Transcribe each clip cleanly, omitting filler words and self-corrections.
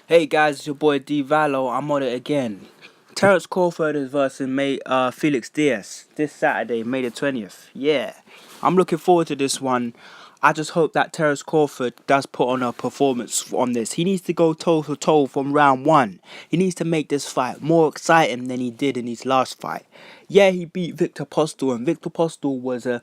Hey guys, it's your boy D Valo. I'm on it again. Terrence Crawford is versus Felix Diaz this Saturday, May the 20th. Yeah, I'm looking forward to this one. I just hope that Terrence Crawford does put on a performance on this. He needs to go toe to toe from round one. He needs to make this fight more exciting than he did in his last fight. Yeah, he beat Victor Postel, and Victor Postel was a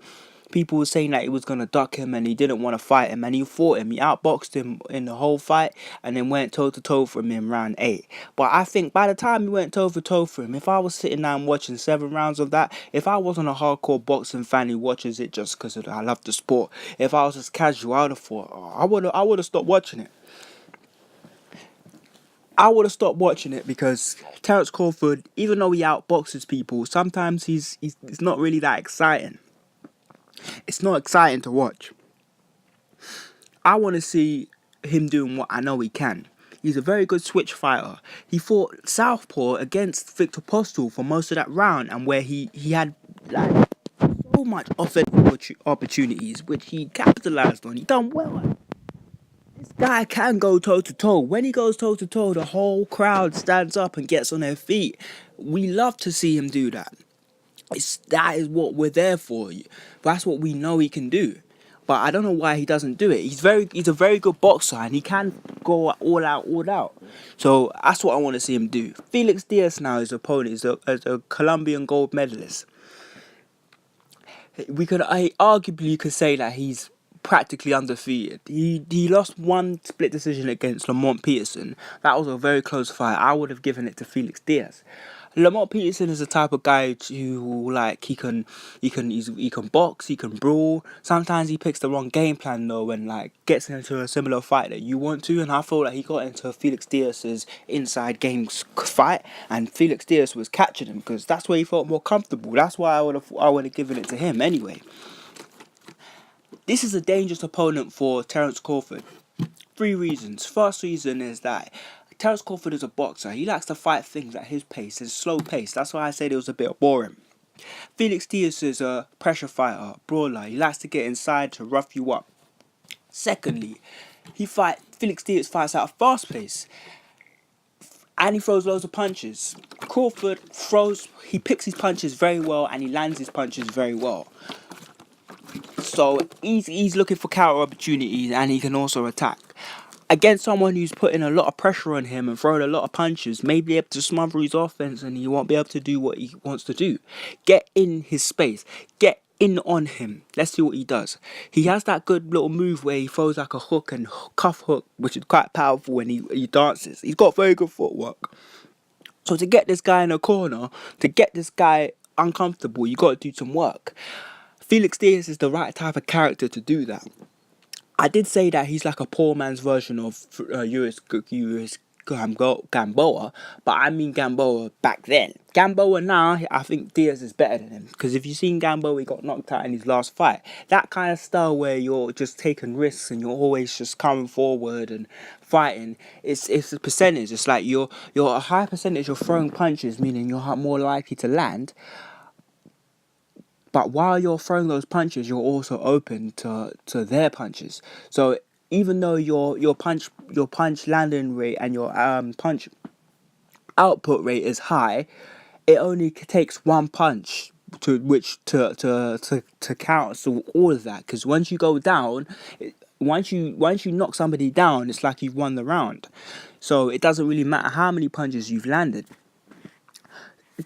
people were saying that he was gonna duck him and he didn't want to fight him, and he fought him. He outboxed him in the whole fight and then went toe to toe for him in round 8. But I think by the time he went toe for toe for him, if I was sitting down watching 7 rounds of that, if I wasn't a hardcore boxing fan who watches it just because I love the sport, if I was just casual, I would have thought, oh, I would have stopped watching it. I would have stopped watching it because Terrence Crawford, even though he outboxes people, sometimes he's not really that exciting. It's not exciting to watch. I want to see him doing what I know he can. He's a very good switch fighter. He fought southpaw against Victor Postel for most of that round, and where he had like so much offensive opportunities, which he capitalized on. He done well. This guy can go toe to toe. When he goes toe to toe, the whole crowd stands up and gets on their feet. We love to see him do that. That is what we're there for. That's what we know he can do. But I don't know why he doesn't do it. He's a very good boxer and he can go all out, all out. So that's what I want to see him do. Felix Diaz now, his opponent, is a Colombian gold medalist. I arguably could say that he's practically undefeated. He lost one split decision against Lamont Peterson. That was a very close fight. I would have given it to Felix Diaz. Lamont Peterson is the type of guy who like he can box, he can brawl. Sometimes he picks the wrong game plan though and like gets into a similar fight that you want to. And I feel like he got into Felix Diaz's inside game fight, and Felix Diaz was catching him because that's where he felt more comfortable. That's why I would have given it to him anyway. This is a dangerous opponent for Terrence Crawford. 3 reasons. First reason is that Terrence Crawford is a boxer. He likes to fight things at his pace, his slow pace. That's why I said it was a bit boring. Felix Diaz is a pressure fighter, brawler. He likes to get inside to rough you up. Secondly, Felix Diaz fights at a fast pace, and he throws loads of punches. He picks his punches very well and he lands his punches very well. So he's looking for counter opportunities and he can also attack. Against someone who's putting a lot of pressure on him and throwing a lot of punches, may be able to smother his offense and he won't be able to do what he wants to do. Get in his space. Get in on him. Let's see what he does. He has that good little move where he throws like a hook and cuff hook, which is quite powerful when he dances. He's got very good footwork. So to get this guy in a corner, to get this guy uncomfortable, you got to do some work. Felix Diaz is the right type of character to do that. I did say that he's like a poor man's version of US Gamboa, but I mean Gamboa back then. Gamboa now, I think Diaz is better than him. Because if you've seen Gamboa, he got knocked out in his last fight. That kind of style where you're just taking risks and you're always just coming forward and fighting, it's a percentage. It's like you're a high percentage of throwing punches, meaning you're more likely to land. But while you're throwing those punches, you're also open to their punches. So even though your punch landing rate and your punch output rate is high, it only takes one punch to cancel all of that. Because once you go down, once you knock somebody down, it's like you've won the round. So it doesn't really matter how many punches you've landed.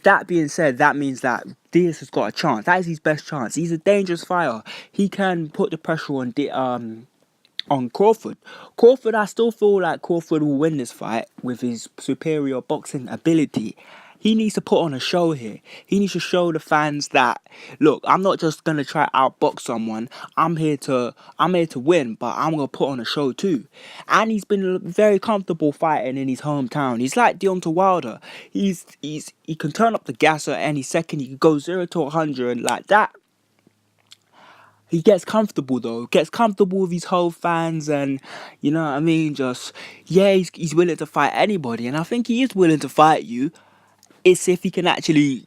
That being said, that means that Diaz has got a chance. That is his best chance. He's a dangerous fighter. He can put the pressure on Crawford. I still feel like Crawford will win this fight with his superior boxing ability. He needs to put on a show here. He needs to show the fans that, look, I'm not just gonna try to outbox someone. I'm here to win, but I'm gonna put on a show too. And he's been very comfortable fighting in his hometown. He's like Deontay Wilder. He can turn up the gas at any second. He can go 0 to 100 like that. He gets comfortable though. Gets comfortable with his whole fans, and you know what I mean. Just he's willing to fight anybody, and I think he is willing to fight you. It's if he can actually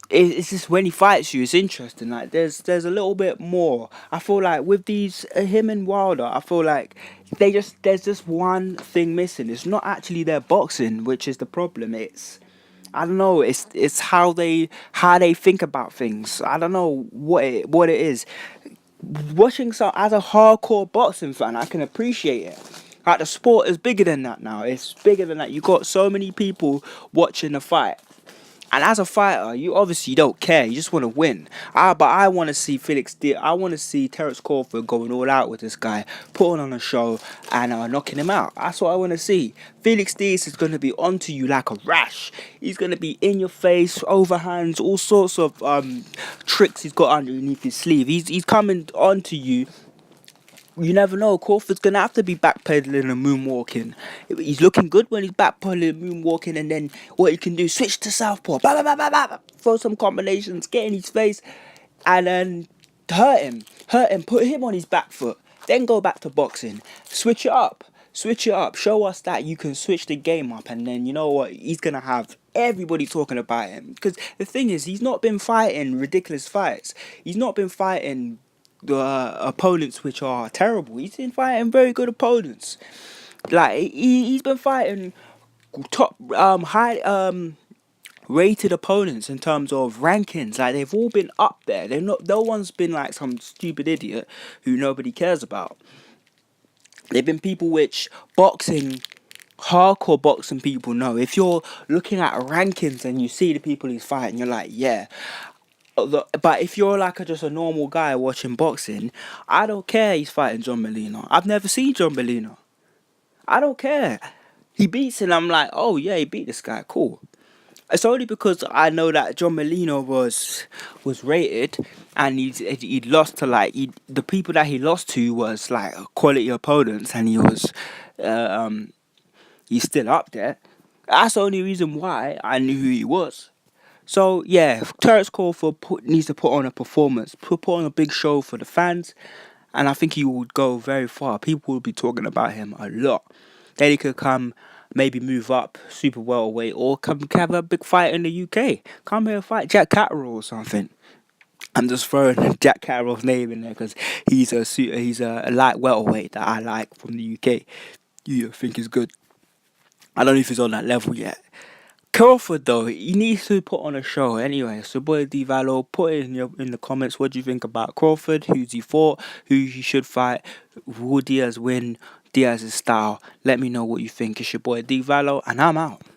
it's just when he fights you, it's interesting. Like there's a little bit more. I feel like with these him and Wilder, I feel like there's just one thing missing. It's not actually their boxing, which is the problem. It's I don't know. It's how they think about things. I don't know what it is. Watching some as a hardcore boxing fan, I can appreciate it. Like the sport is bigger than that now. It's bigger than that. You got so many people watching the fight. And as a fighter, you obviously don't care. You just want to win. But I want to see Felix Diaz. I want to see Terrence Crawford going all out with this guy, putting on a show and knocking him out. That's what I want to see. Felix Diaz is going to be onto you like a rash. He's going to be in your face, overhands, all sorts of tricks he's got underneath his sleeve. He's coming onto you. You never know. Crawford's gonna have to be backpedaling and moonwalking. He's looking good when he's backpedaling and moonwalking, and then what he can do, switch to southpaw, bah, bah, bah, bah, bah, throw some combinations, get in his face, and then hurt him, put him on his back foot. Then go back to boxing. Switch it up. Show us that you can switch the game up, and then you know what? He's gonna have everybody talking about him. Because the thing is, he's not been fighting ridiculous fights. He's not been fighting the opponents which are terrible. He's been fighting very good opponents. Like he's been fighting top high rated opponents in terms of rankings. Like they've all been up there. They're not. No one's been like some stupid idiot who nobody cares about. They've been people which hardcore boxing people know. If you're looking at rankings and you see the people he's fighting, you're like, yeah. But if you're like just a normal guy watching boxing, I don't care he's fighting John Molina. I've never seen John Molina. I don't care. He beats him, I'm like, oh yeah, he beat this guy, cool. It's only because I know that John Molina was rated, and he'd lost to the people that he lost to was like quality opponents, and he's still up there. That's the only reason why I knew who he was. So yeah, Terrence Crawford needs to put on a performance, put on a big show for the fans, and I think he would go very far. People will be talking about him a lot. Then he could come, maybe move up super welterweight, or come have a big fight in the UK. Come here and fight Jack Catterall or something. I'm just throwing Jack Catterall's name in there because he's a light welterweight that I like from the UK. You think is good. I don't know if he's on that level yet. Crawford though, he needs to put on a show anyway. So boy Divalo, put it in the comments. What do you think about Crawford? Who's he fought? Who he should fight? Will Diaz win? Diaz's style? Let me know what you think. It's your boy Divalo, and I'm out.